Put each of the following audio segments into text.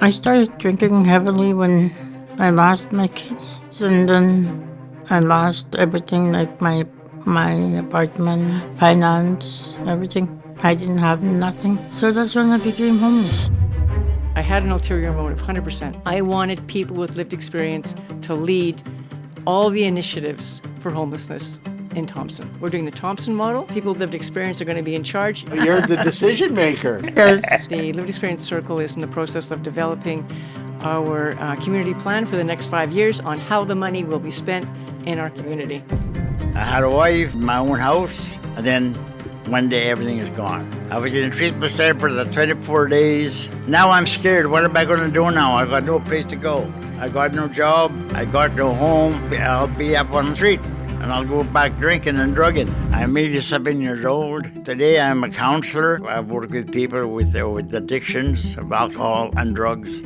I started drinking heavily when I lost my kids, and then I lost everything, like my apartment, finance, everything. I didn't have nothing. So that's when I became homeless. I had an ulterior motive, 100%. I wanted people with lived experience to lead all the initiatives for homelessness in Thompson. We're doing the Thompson Model. People with lived experience are going to be in charge. You're the decision maker. Yes. The Lived Experience Circle is in the process of developing our community plan for the next 5 years on how the money will be spent in our community. I had a wife, my own house, and then one day everything is gone. I was in a treatment center for the 24 days. Now I'm scared. What am I going to do now? I've got no place to go. I got no job. I got no home. I'll be up on the street, and I'll go back drinking and drugging. I'm 87 years old. Today I'm a counselor. I work with people with addictions of alcohol and drugs.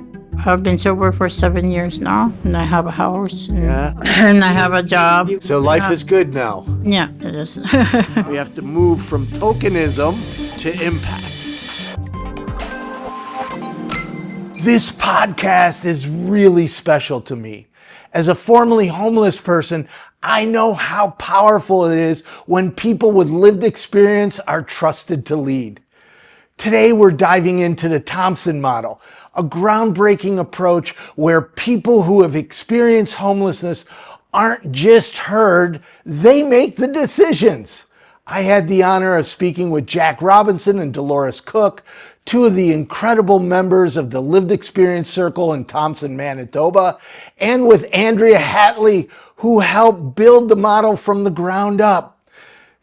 I've been sober for 7 years now, and I have a house, and, Yeah. and I have a job. So life is good now. Yeah, it is. We have to move from tokenism to impact. This podcast is really special to me. As a formerly homeless person, I know how powerful it is when people with lived experience are trusted to lead. Today, we're diving into the Thompson Model, a groundbreaking approach where people who have experienced homelessness aren't just heard, they make the decisions. I had the honor of speaking with Jack Robinson and Dolores Cook, two of the incredible members of the Lived Experience Circle in Thompson, Manitoba, and with Andrea Hatley, who helped build the model from the ground up.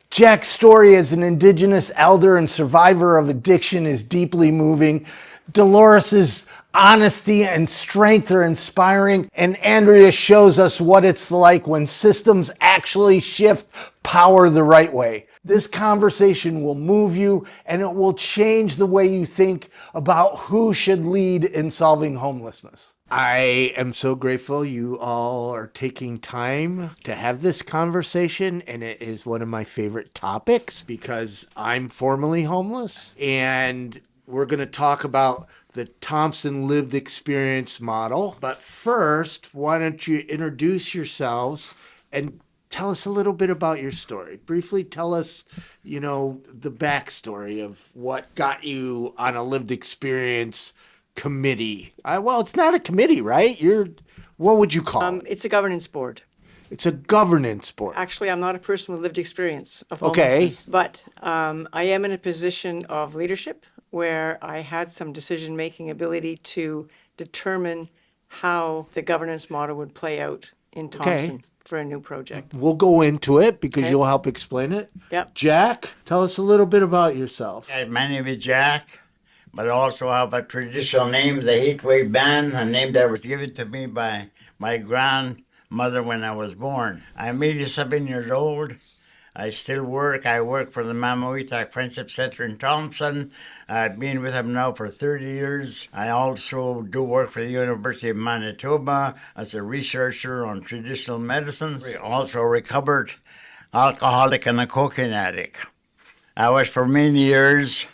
Jack's story as an Indigenous elder and survivor of addiction is deeply moving. Dolores' honesty and strength are inspiring, and Andrea shows us what it's like when systems actually shift power the right way. This conversation will move you, and it will change the way you think about who should lead in solving homelessness. I am so grateful you all are taking time to have this conversation, and it is one of my favorite topics because I'm formerly homeless, and we're going to talk about the Thompson Lived Experience Model. But first, why don't you introduce yourselves and tell us a little bit about your story. Briefly tell us, the backstory of what got you on a lived experience committee. Well, it's not a committee, right? What would you call it? It's a governance board. It's a governance board. Actually, I'm not a person with lived experience of Okay. homelessness, but I am in a position of leadership where I had some decision-making ability to determine how the governance model would play out in Thompson for a new project. We'll go into it because Okay. you'll help explain it. Yep. Jack, tell us a little bit about yourself. My name is Jack, but I also have a traditional name, the Heatwave Band, a name that was given to me by my grandmother when I was born. I'm 87 years old. I still work. I work for the Mamawitak Friendship Center in Thompson. I've been with them now for 30 years. I also do work for the University of Manitoba as a researcher on traditional medicines. Also a recovered alcoholic and a cocaine addict. I was for many years,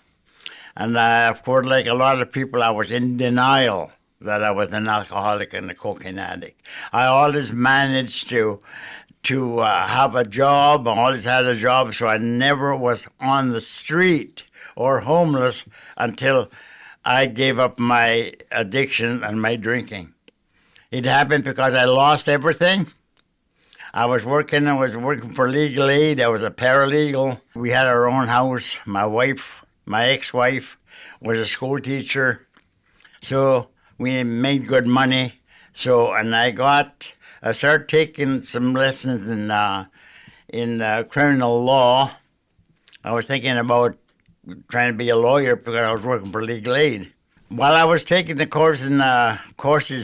and of course, like a lot of people, I was in denial that I was an alcoholic and a cocaine addict. I always managed to have a job. I always had a job, so I never was on the street or homeless until I gave up my addiction and my drinking. It happened because I lost everything. I was working for legal aid. I was a paralegal. We had our own house. My ex-wife, was a school teacher. So we made good money. And I started taking some lessons in criminal law. I was thinking about trying to be a lawyer because I was working for legal aid. While I was taking the courses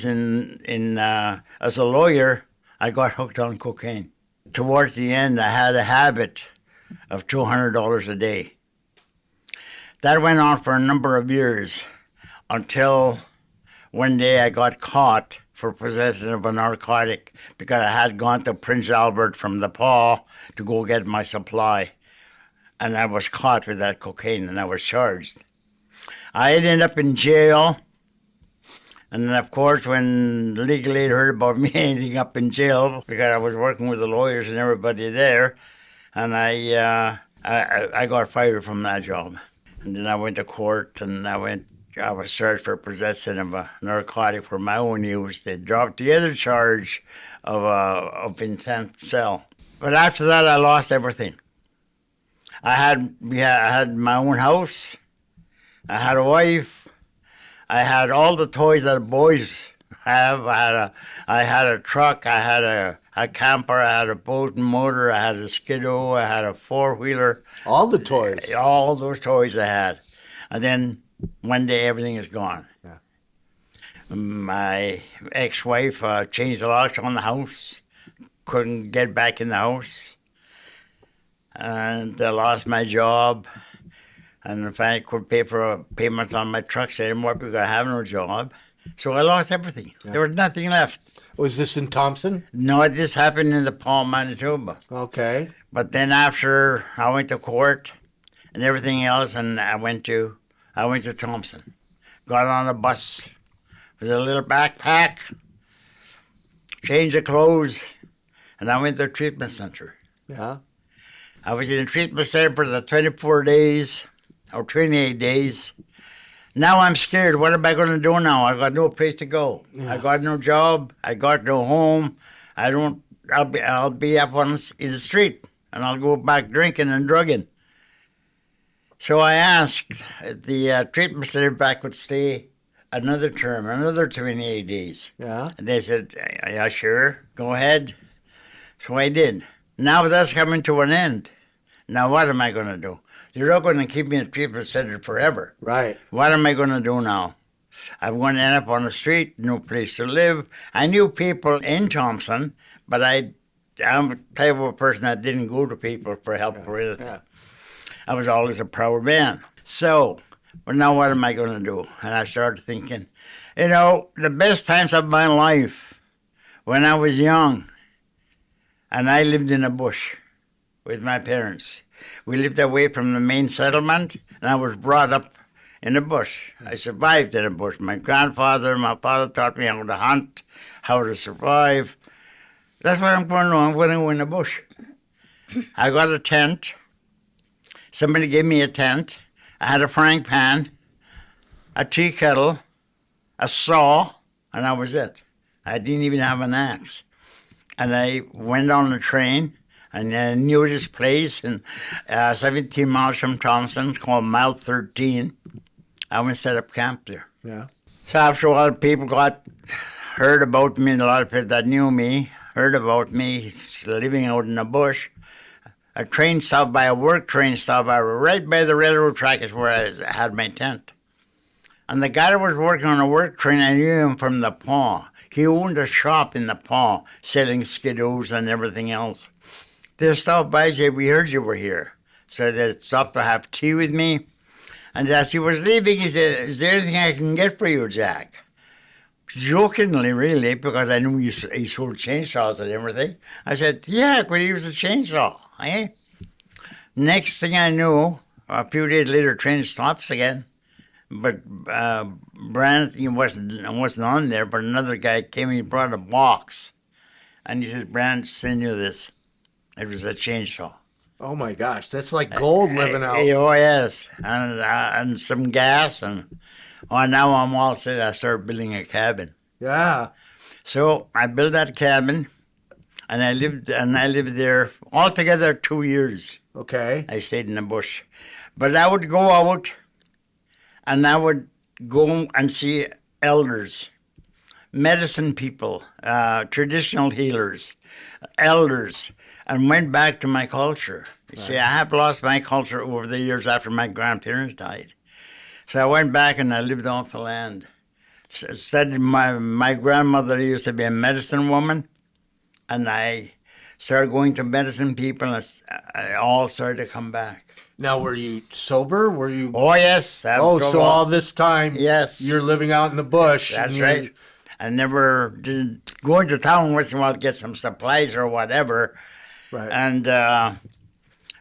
as a lawyer, I got hooked on cocaine. Towards the end, I had a habit of $200 a day. That went on for a number of years until one day I got caught for possession of a narcotic because I had gone to Prince Albert from the Paw to go get my supply. And I was caught with that cocaine and I was charged. I ended up in jail And then, of course, when the legal aid heard about me ending up in jail, because I was working with the lawyers and everybody there, and I got fired from that job. And then I went to court, and I was charged for possession of a narcotic for my own use. They dropped the other charge of intent to sell. But after that, I lost everything. I had my own house. I had a wife. I had all the toys that boys have. I had a truck. I had a camper. I had a boat and motor. I had a skidoo. I had a four-wheeler. All the toys. All those toys I had. And then one day everything is gone. Yeah. My ex-wife changed the locks on the house. Couldn't get back in the house. And I lost my job. And in fact, I couldn't pay for payments on my trucks anymore because I have no job. So I lost everything. Yeah. There was nothing left. Was this in Thompson? No, this happened in the Paul, Manitoba. Okay. But then after I went to court and everything else, and I went to Thompson. Got on a bus with a little backpack, changed the clothes, and I went to the treatment center. Yeah. I was in a treatment center for the 24 days or 28 days. Now I'm scared. What am I going to do now? I got no place to go. Yeah. I got no job. I got no home. I'll be up in the street, and I'll go back drinking and drugging. So I asked the treatment center if I could stay another term, another 28 days. Yeah. And they said, yeah, sure, go ahead. So I did. Now that's coming to an end. Now what am I going to do? You're not going to keep me in a treatment center forever. Right. What am I going to do now? I'm going to end up on the street, no place to live. I knew people in Thompson, but I'm the type of a person that didn't go to people for help or anything. Yeah. I was always a proud man. So, but now what am I going to do? And I started thinking, the best times of my life, when I was young, and I lived in a bush with my parents. We lived away from the main settlement, and I was brought up in the bush. I survived in the bush. My father taught me how to hunt, how to survive. That's what I'm going to do. I'm going to go in the bush. I got a tent. Somebody gave me a tent. I had a frying pan, a tea kettle, a saw, and that was it. I didn't even have an axe. And I went on the train, and I knew this place, and 17 miles from Thompson, called Mile 13. I went and set up camp there. Yeah. So after a while, people heard about me, and a lot of people that knew me heard about me living out in the bush. A work train stopped by right by the railroad track is where I had my tent. And the guy that was working on a work train, I knew him from the Paw. He owned a shop in the Paw, selling skidoos and everything else. They stopped by and said, we heard you were here. So they stopped to have tea with me. And as he was leaving, he said, is there anything I can get for you, Jack? Jokingly, really, because I knew he sold chainsaws and everything. I said, yeah, I could use a chainsaw. Eh? Next thing I knew, a few days later, train stops again. But Brand, he wasn't on there, but another guy came and he brought a box. And he says, Brand, send you this. It was a chainsaw. Oh my gosh, that's like gold living out. Oh yes, and some gas, and now I'm all set. I started building a cabin. Yeah. So I built that cabin, and I lived there altogether 2 years. Okay. I stayed in the bush, but I would go out, and I would go and see elders, medicine people, traditional healers, elders. And went back to my culture. You see, I have lost my culture over the years after my grandparents died. So I went back and I lived off the land. Studied my grandmother used to be a medicine woman, and I started going to medicine people, and I all started to come back. Now, were you sober? Were you? Oh yes. So all this time, yes, you're living out in the bush. That's right. I never did go into town once in a while to get some supplies or whatever. Right. And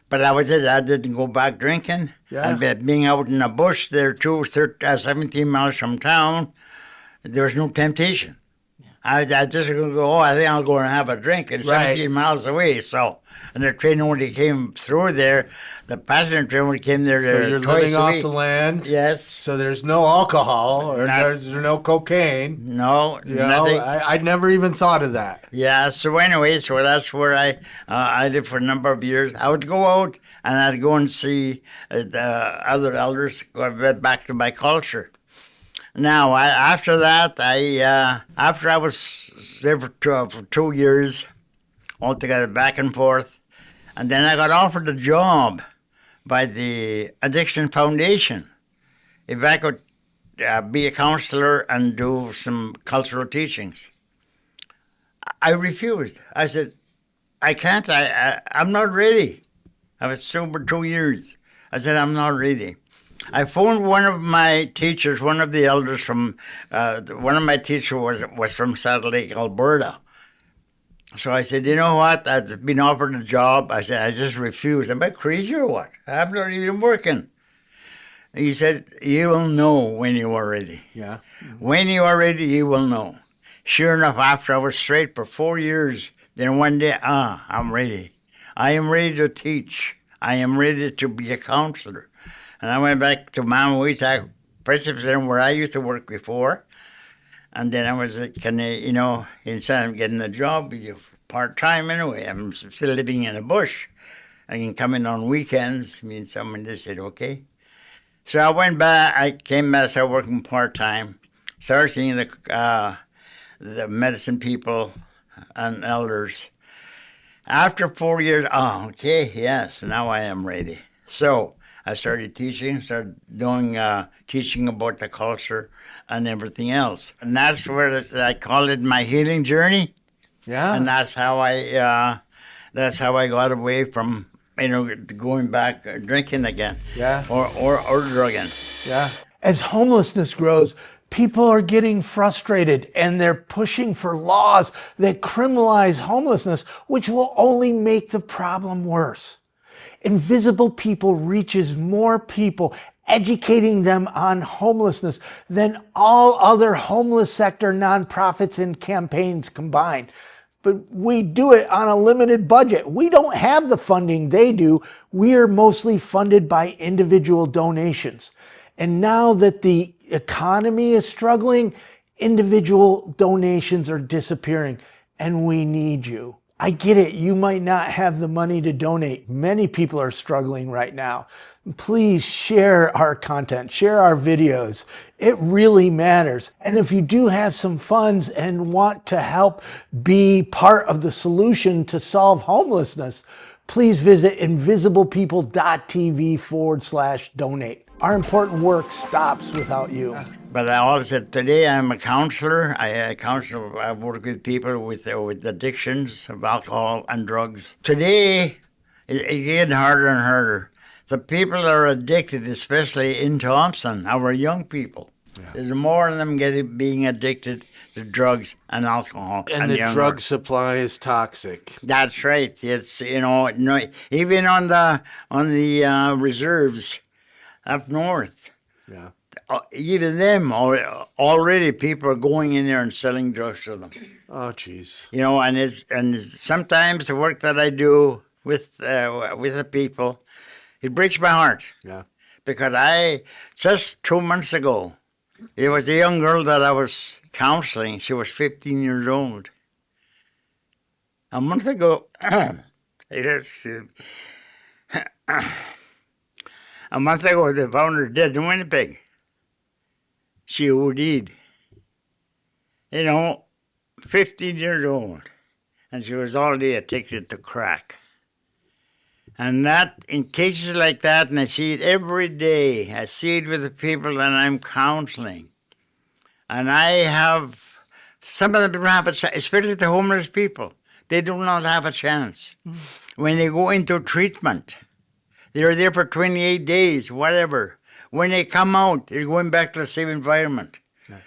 but that was it. I didn't go back drinking. Yeah. And being out in the bush there too, 17 miles from town, there was no temptation. I just go, I think I'll go and have a drink. And 17 miles away, so. And the train only came through there. The passenger train only came there So you're twice living a off week. the land. Yes. So there's no alcohol or Not- there's no cocaine. No, You know, nothing. I'd never even thought of that. Yeah, so anyway, so that's where I lived for a number of years. I would go out and I'd go and see the other elders, go back to my culture. Now, after that, after I was there for 2 years, altogether back and forth, and then I got offered a job by the Addiction Foundation. If I could be a counselor and do some cultural teachings. I refused. I said, I can't. I'm not ready. I was sober 2 years. I said, I'm not ready. I phoned one of my teachers, one of the elders from, one of my teachers was from Saddle Lake, Alberta. So I said, you know what? I've been offered a job. I said, I just refused. Am I crazy or what? I'm not even working. He said, you will know when you are ready. Yeah. When you are ready, you will know. Sure enough, after I was straight for 4 years, then one day, I'm ready. I am ready to teach. I am ready to be a counselor. And I went back to Mamawitak Presbyterian where I used to work before. And then I was, instead of getting a job, part-time anyway, I'm still living in the bush. I can come in on weekends. I mean, someone just said, okay. So I went back, I came back, started working part-time, started seeing the medicine people and elders. After 4 years, okay, yes, now I am ready. So I started teaching, doing teaching about the culture and everything else. And that's where I call it my healing journey. Yeah. And that's how I got away from, going back drinking again. Yeah. Or drugging. Yeah. As homelessness grows, people are getting frustrated and they're pushing for laws that criminalize homelessness, which will only make the problem worse. Invisible People reaches more people, educating them on homelessness than all other homeless sector nonprofits and campaigns combined. But we do it on a limited budget. We don't have the funding they do. We are mostly funded by individual donations. And now that the economy is struggling, individual donations are disappearing, and we need you. I get it. You might not have the money to donate. Many people are struggling right now. Please share our content, share our videos. It really matters. And if you do have some funds and want to help be part of the solution to solve homelessness, please visit invisiblepeople.tv/donate. Our important work stops without you. But I always said, today I'm a counselor. I work with people with addictions of alcohol and drugs. Today, it's getting harder and harder. The people that are addicted, especially in Thompson, our young people. Yeah. There's more of them being addicted to drugs and alcohol. And the drug supply is toxic. That's right. It's, even on the reserves up north. Yeah. Even them, already people are going in there and selling drugs to them. Oh, jeez. And sometimes the work that I do with the people, it breaks my heart. Yeah. Because just 2 months ago, it was a young girl that I was counseling. She was 15 years old. A month ago, the found her dead in Winnipeg. She OD'd. 15 years old. And she was already addicted to crack. And that, in cases like that, and I see it every day, I see it with the people that I'm counseling. And some of them have a chance, especially the homeless people. They do not have a chance. When they go into treatment, they're there for 28 days, whatever. When they come out, they're going back to the same environment. Yeah.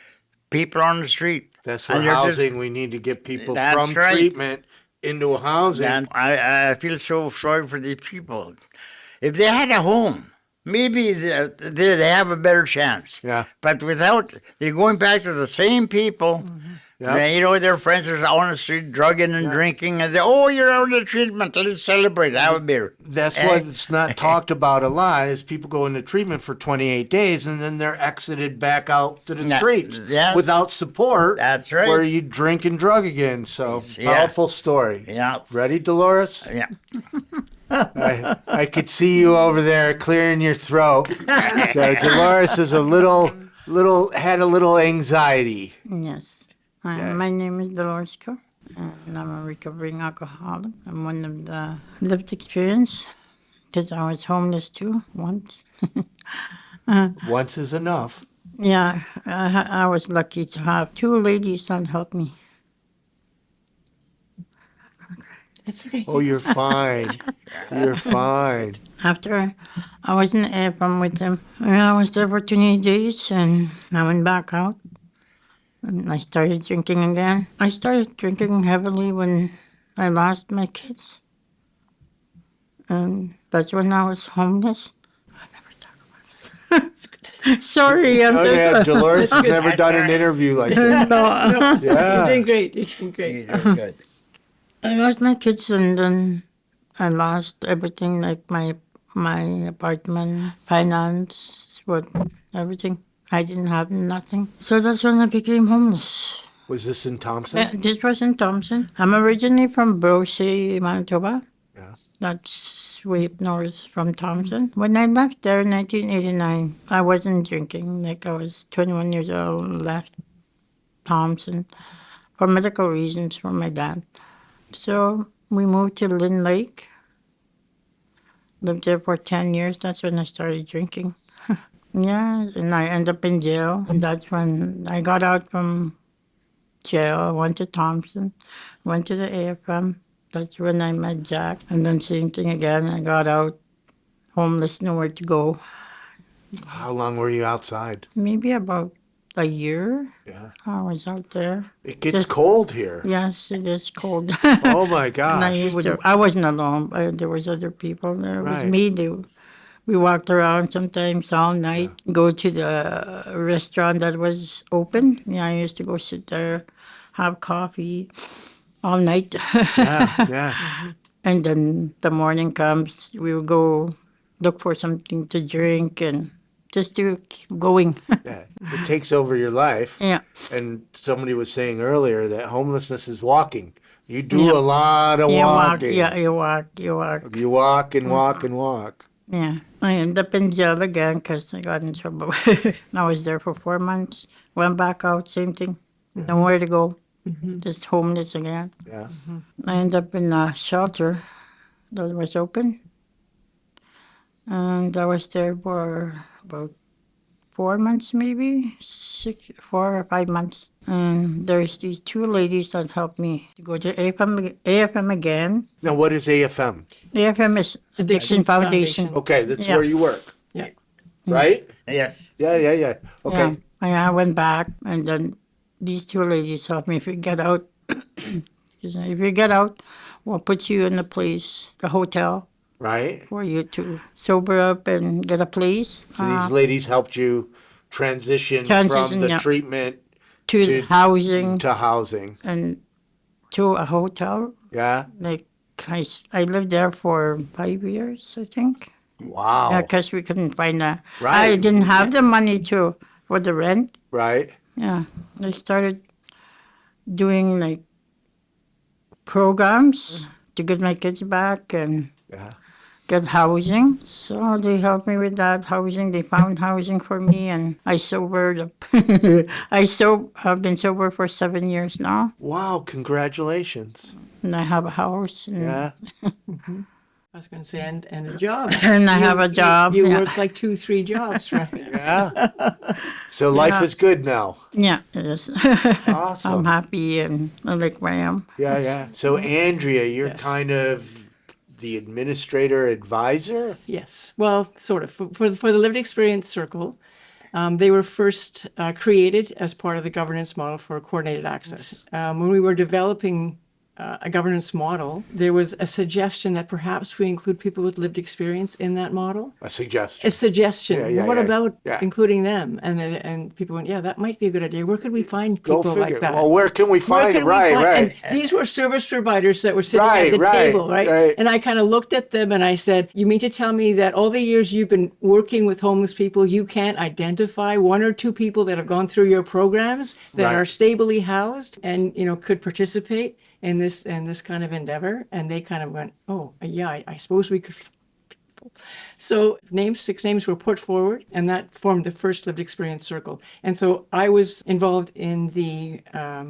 People on the street. That's where housing, we need to get people from treatment into housing. And I feel so sorry for these people. If they had a home, maybe they have a better chance. Yeah. But without, they're going back to the same people. Yep. Their friends are out on the street drugging and drinking, and you're out of treatment. Let's celebrate. Have a beer. That's what's not talked about a lot is people go into treatment for 28 days and then they're exited back out to the streets without support. That's right. Where you drink and drug again. So Yeah. powerful story. Yeah. Ready, Dolores? Yeah. I could see you over there clearing your throat. So Dolores is had a little anxiety. Yes. My name is Dolores Cook, and I'm a recovering alcoholic. I'm one of the lived experience, because I was homeless too once. Once is enough. Yeah, I was lucky to have two ladies that helped me. It's okay. Oh, you're fine. You're fine. After I was in the AFM with them, I was there for 28 days, and I went back out. And I started drinking again. I started drinking heavily when I lost my kids. And that's when I was homeless. I never talk about it. Sorry, I'm Dolores has never done an interview like that. no. Yeah. You're doing great. You're doing great. You're doing good. I lost my kids, and then I lost everything, like my apartment, finance, everything. I didn't have nothing. So that's when I became homeless. Was this in Thompson? This was in Thompson. I'm originally from Brosey, Manitoba. Yeah. That's way up north from Thompson. When I left there in 1989, I wasn't drinking. Like, I was 21 years old, left Thompson for medical reasons for my dad. So we moved to Lynn Lake. Lived there for 10 years. That's when I started drinking. Yeah, and I ended up in jail. And that's when I got out from jail. I went to Thompson, went to the AFM. That's when I met Jack. And then same thing again. I got out, homeless, nowhere to go. How long were you outside? Maybe about a year. Yeah. I was out there. It gets cold here. Yes, it is cold. Oh my And gosh. I wasn't alone. There was other people there. It was Right. me. We walked around sometimes all night, go to the restaurant that was open. Yeah, I used to go sit there, have coffee all night. Yeah. And then the morning comes, we would go look for something to drink and just to keep going. Yeah. It takes over your life. Yeah. And somebody was saying earlier that homelessness is walking. You do Yeah. a lot of You walk, walking. yeah, you walk. You walk and walk and walk. Yeah. I ended up in jail again because I got in trouble. I was there for 4 months. Went back out, same thing. Nowhere to go. Just homeless again. Yeah. I ended up in a shelter that was open. And I was there for about 4 months, maybe 4 or 5 months. And there's these two ladies that helped me to go to AFM again. Now, what is AFM? AFM is Addiction Foundation. Okay, that's Yeah. where you work, Yeah. right? Yes. Yeah. Okay. Yeah, I went back, and then these two ladies helped me. If you get out, we'll put you in a place, the hotel, Right. for you to sober up and get a place. So these ladies helped you transition from Transition, the yeah. treatment to housing to housing. and to a hotel. Yeah. Like, I lived there for 5 years, I think. Wow. Yeah, because we couldn't find I Right. didn't have the money for the rent. Right. Yeah, I started doing like programs to get my kids back and Yeah. get housing. So they helped me with that housing. They found housing for me, and I sobered up. I've been sober for 7 years now, Wow. Congratulations. and I have a house. And, Yeah. I was going to say, and a job. And I have a job. You yeah. work like 2-3 jobs, right? Yeah. So life is good now. Yeah, it is. Awesome. I'm happy and I like where I am. Yeah. So Andrea, you're Yes. kind of the administrator advisor. Yes. Well, sort of. For the Lived Experience Circle, they were first created as part of the governance model for coordinated access. When we were developing a governance model, there was a suggestion that perhaps we include people with lived experience in that model. A suggestion. A suggestion. Yeah, What yeah, about yeah. including them? And people went, yeah, that might be a good idea. Where could we find people Go figure. like that? Well, where can we find it? Right. And these were service providers that were sitting at the Right, table, right? right. And I kind of looked at them and I said, you mean to tell me that all the years you've been working with homeless people, you can't identify one or two people that have gone through your programs that Right. are stably housed and, could participate in this kind of endeavor? And they kind of went, oh, yeah, I suppose we could. So 6 names were put forward, and that formed the first lived experience circle. And so I was involved in the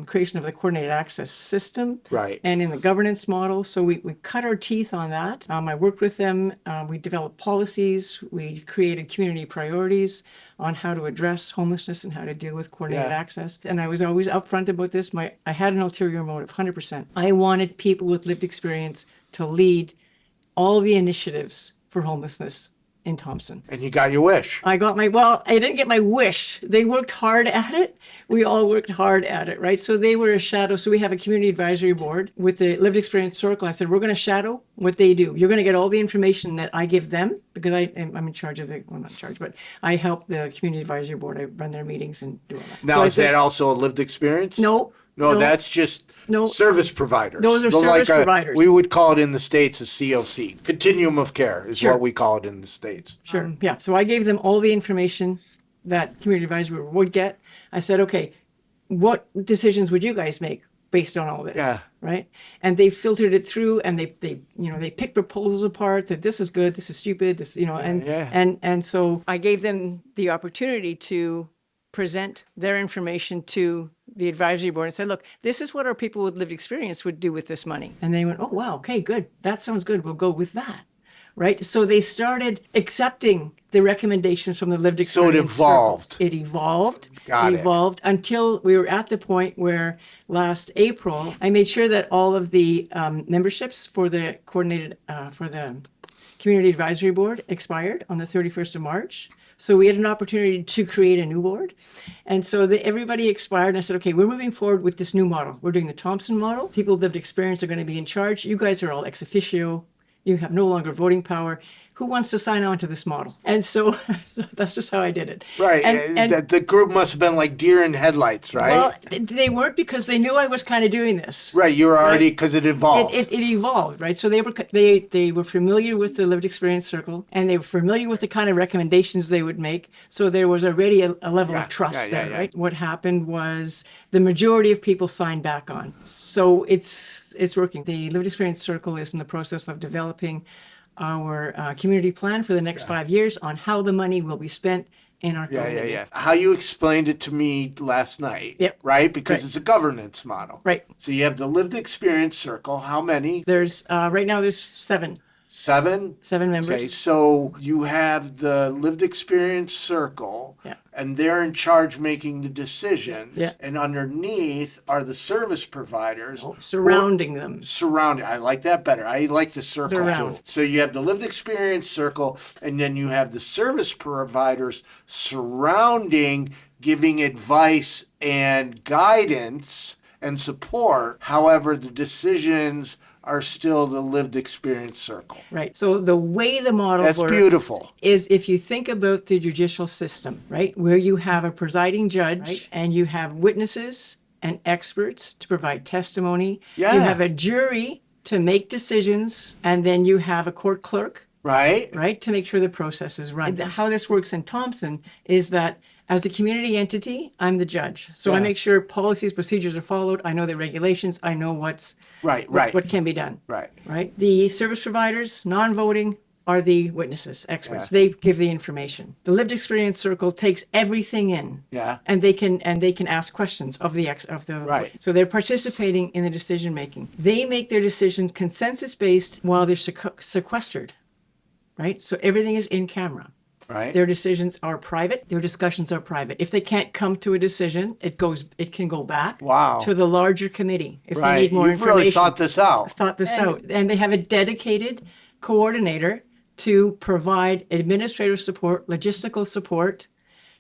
creation of the coordinated access system, Right. and in the governance model. So we cut our teeth on that. I worked with them. We developed policies. We created community priorities on how to address homelessness and how to deal with coordinated access. And I was always upfront about this. I had an ulterior motive, 100%. I wanted people with lived experience to lead all the initiatives for homelessness in Thompson. And you got your wish. I didn't get my wish. They worked hard at it. We all worked hard at it, right? So they were a shadow. So we have a community advisory board with the lived experience circle. I said, we're going to shadow what they do. You're going to get all the information that I give them because I'm in charge of not in charge, but I help the community advisory board. I run their meetings and do all that. Now, is that also a lived experience? No. No, that's just service providers. Those are service providers. We would call it in the States a COC. Continuum of care is Sure. what we call it in the States. Sure. Yeah. So I gave them all the information that community advisory would get. I said, okay, what decisions would you guys make based on all this? Yeah. Right. And they filtered it through, and they picked proposals apart. Said this is good, this is stupid, this and so I gave them the opportunity to present their information to the advisory board and said, look, this is what our people with lived experience would do with this money. And they went, oh, wow, okay, good. That sounds good. We'll go with that. Right? So they started accepting the recommendations from the lived experience. So it evolved. It evolved. Got it evolved until we were at the point where last April, I made sure that all of the memberships for the for the community advisory board expired on the 31st of March. So we had an opportunity to create a new board. And so everybody expired. And I said, okay, we're moving forward with this new model. We're doing the Thompson model. People with lived experience are going to be in charge. You guys are all ex officio. You have no longer voting power. Who wants to sign on to this model? And so that's just how I did it. Right. And the group must have been like deer in headlights, right? well, they weren't, because they knew I was kind of doing this. Right. You were already, because it evolved. It evolved, right? So they were familiar with the lived experience circle, and they were familiar with the kind of recommendations they would make. So there was already a level of trust there, right? What happened was the majority of people signed back on. So it's working. The lived experience circle is in the process of developing our community plan for the next 5 years on how the money will be spent in our community. How you explained it to me last night, right? Because it's a governance model. Right. So you have the lived experience circle. How many? There's right now there's 7. 7? 7 members. Okay, so you have the lived experience circle, and they're in charge making the decisions, and underneath are the service providers. Surrounding them. Surrounding. I like that better. I like the circle Surround. too. So you have the lived experience circle, and then you have the service providers surrounding, giving advice and guidance and support. However, the decisions are still the lived experience circle. Right. So the way the model That's works beautiful. is, if you think about the judicial system, right, where you have a presiding judge and you have witnesses and experts to provide testimony. Yeah. You have a jury to make decisions, and then you have a court clerk. Right. Right, to make sure the process is run. How this works in Thompson is that as a community entity, I'm the judge. So I make sure policies, procedures are followed. I know the regulations. I know what can be done. Right. The service providers, non-voting, are the witnesses, experts. They give the information. The lived experience circle takes everything in. And they can ask questions of the So they're participating in the decision making. They make their decisions consensus based while they're sequestered. Right. So everything is in camera. Right. Their decisions are private. Their discussions are private. If they can't come to a decision, it can go back to the larger committee if they need more You've information. really thought this out. And they have a dedicated coordinator to provide administrative support, logistical support,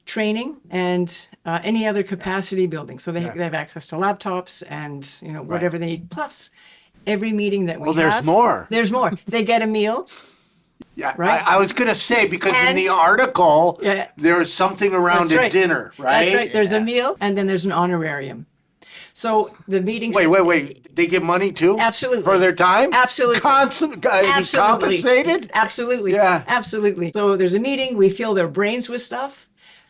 training, and any other capacity building. So they have access to laptops and whatever they need. Plus, every meeting that we Well, have. there's more. There's more. They get a meal. Yeah, Right? I was going to say, because in And- the article, Yeah. there's something around That's a right. dinner, right? That's right. There's a meal, and then there's an honorarium. So the meetings. Wait. They get money too? Absolutely. For their time? Absolutely. Compensated? Absolutely. Yeah. Absolutely. So there's a meeting, we fill their brains with stuff.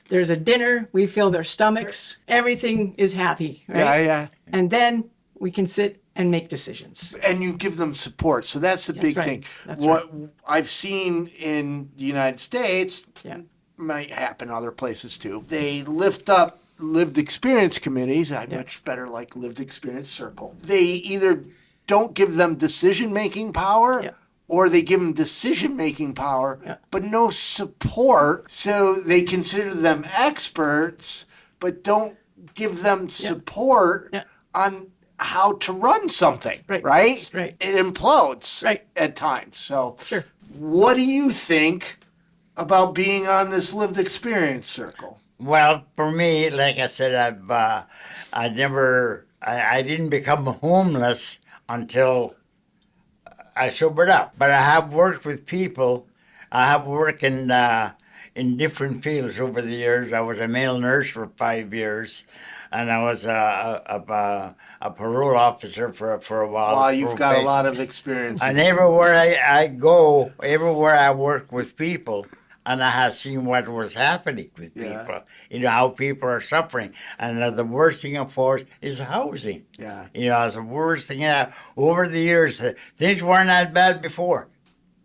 There's a dinner, we fill their stomachs. Everything is happy, right? Yeah. And then we can sit and make decisions. And you give them support. So that's the big right. thing. That's What I've seen in the United States, Yeah. might happen other places too. They lift up lived experience committees. I much better like lived experience circle. They either don't give them decision-making power, Yeah. or they give them decision-making power, Yeah. but no support. So they consider them experts, but don't give them support Yeah. on how to run something, Right. right? Right. It implodes Right. at times. So Sure. what do you think about being on this lived experience circle? Well, for me, like I said, I didn't become homeless until I sobered up. But I have worked with people. I have worked in different fields over the years. I was a male nurse for 5 years, and I was a parole officer for a while. Well, you've got a probation. lot of experience. And everywhere I go, everywhere I work with people, and I have seen what was happening with Yeah. people. You know, how people are suffering. And the worst thing, of course, is housing. Yeah. You know, it's the worst thing. Over the years, things weren't that bad before.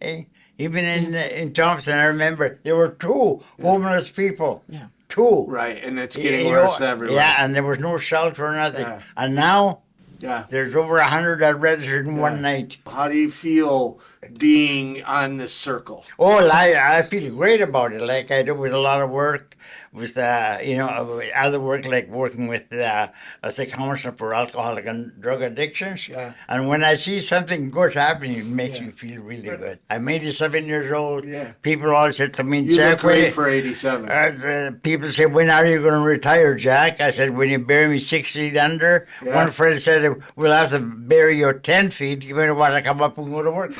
Eh? Even in Thompson, I remember there were 2 homeless people. Yeah. 2. Right, and it's getting You worse know, everywhere. Yeah, and there was no shelter or nothing. Yeah. And now Yeah. there's over 100 that registered in one night. How do you feel being on this circle? Oh, I feel great about it. Like I do with a lot of work, with other work like working with as a counselor for alcoholic and drug addictions. Yeah. And when I see something good happening, it makes me feel really good. I'm 87 years old. Yeah. People always said to me, You Jack, look great for 87. people say, when are you going to retire, Jack? I said, when you bury me 6 feet under. Yeah. One friend said, we'll have to bury you 10 feet. You don't want to come up and go to work.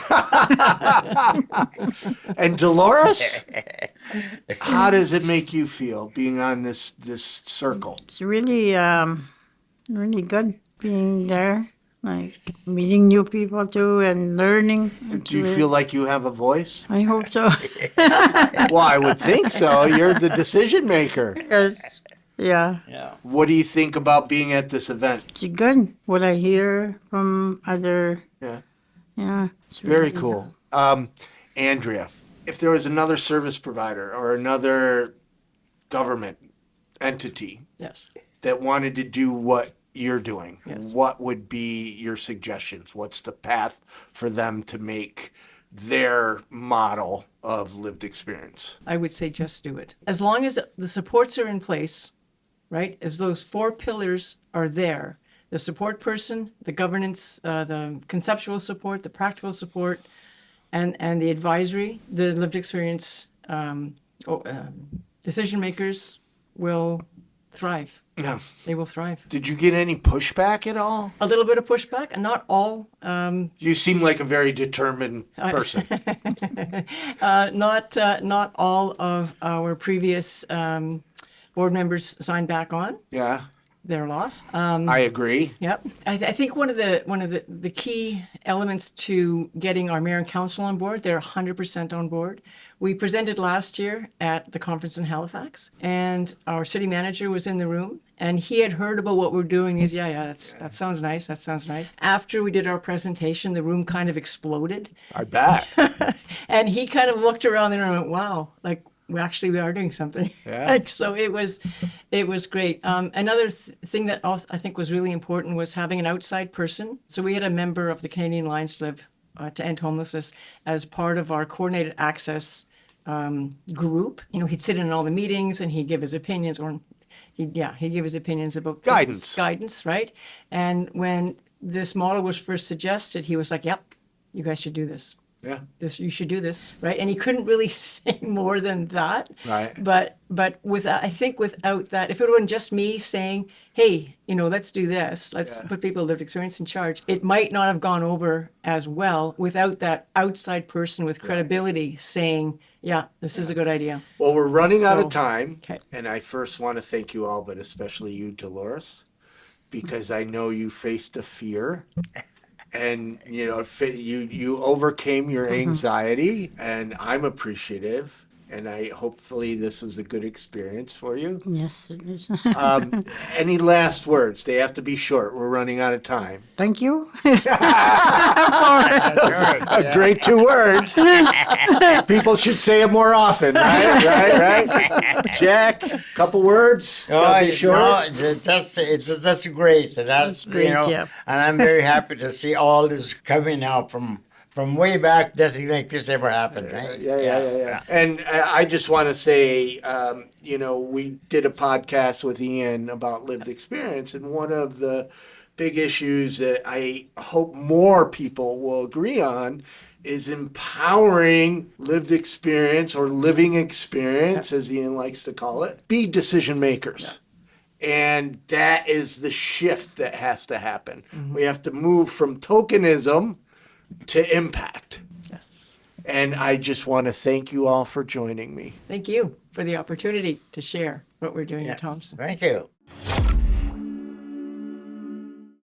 And Dolores, how does it make you feel being on this circle? It's really, really good being there, like meeting new people too and learning. Do you feel like you have a voice? I hope so. Well, I would think so. You're the decision maker. Yes. Yeah. What do you think about being at this event? It's good. What I hear from other. Yeah. Yeah. It's Very really cool. Andrea, if there was another service provider or another government entity Yes. that wanted to do what you're doing, Yes. what would be your suggestions? What's the path for them to make their model of lived experience? I would say just do it. As long as the supports are in place, right? As those 4 pillars are there, the support person, the governance, the conceptual support, the practical support, and the advisory, the lived experience decision makers will thrive. Yeah. They will thrive. Did you get any pushback at all? A little bit of pushback, and not all. You seem like a very determined person. Not all of our previous board members signed back on Yeah, their loss. I agree. Yep. I think one of the key elements to getting our mayor and council on board, they're 100% on board. We presented last year at the conference in Halifax, and our city manager was in the room, and he had heard about what we're doing. He's, that sounds nice. That sounds nice. After we did our presentation, the room kind of exploded, I bet. and he kind of looked around there and went, "Wow, like we are doing something." Yeah. Like, so it was great. Another thing that also I think was really important was having an outside person. So we had a member of the Canadian Lions to End Homelessness as part of our coordinated access group. You know, he'd sit in all the meetings and he'd give his opinions, or he'd give his opinions about things. Guidance, right? And when this model was first suggested, he was like, "Yep, you guys should do this. Yeah. You should do this," right? And he couldn't really say more than that. Right. But I think without that, if it had been just me saying, hey, let's do this. Let's put people with lived experience in charge. It might not have gone over as well without that outside person with credibility saying, yeah, this is a good idea. Well, we're running out of So, time, okay. and I first want to thank you all, but especially you, Dolores, because I know you faced a fear, and you overcame your anxiety, and I'm appreciative, and hopefully this was a good experience for you. Yes, it is. Any last words? They have to be short. We're running out of time. Thank you. Great 2 words. People should say it more often, right? Jack, couple words. Gotta be short. No, that's great. That's great, yeah. And I'm very happy to see all this coming out from way back. Nothing like this ever happened, right? Yeah. And I just want to say, we did a podcast with Ian about lived experience, and one of the big issues that I hope more people will agree on is empowering lived experience or living experience, as Ian likes to call it, be decision makers. And that is the shift that has to happen. We have to move from tokenism to impact. Yes. And I just want to thank you all for joining me. Thank you for the opportunity to share what we're doing at Thompson. Thank you.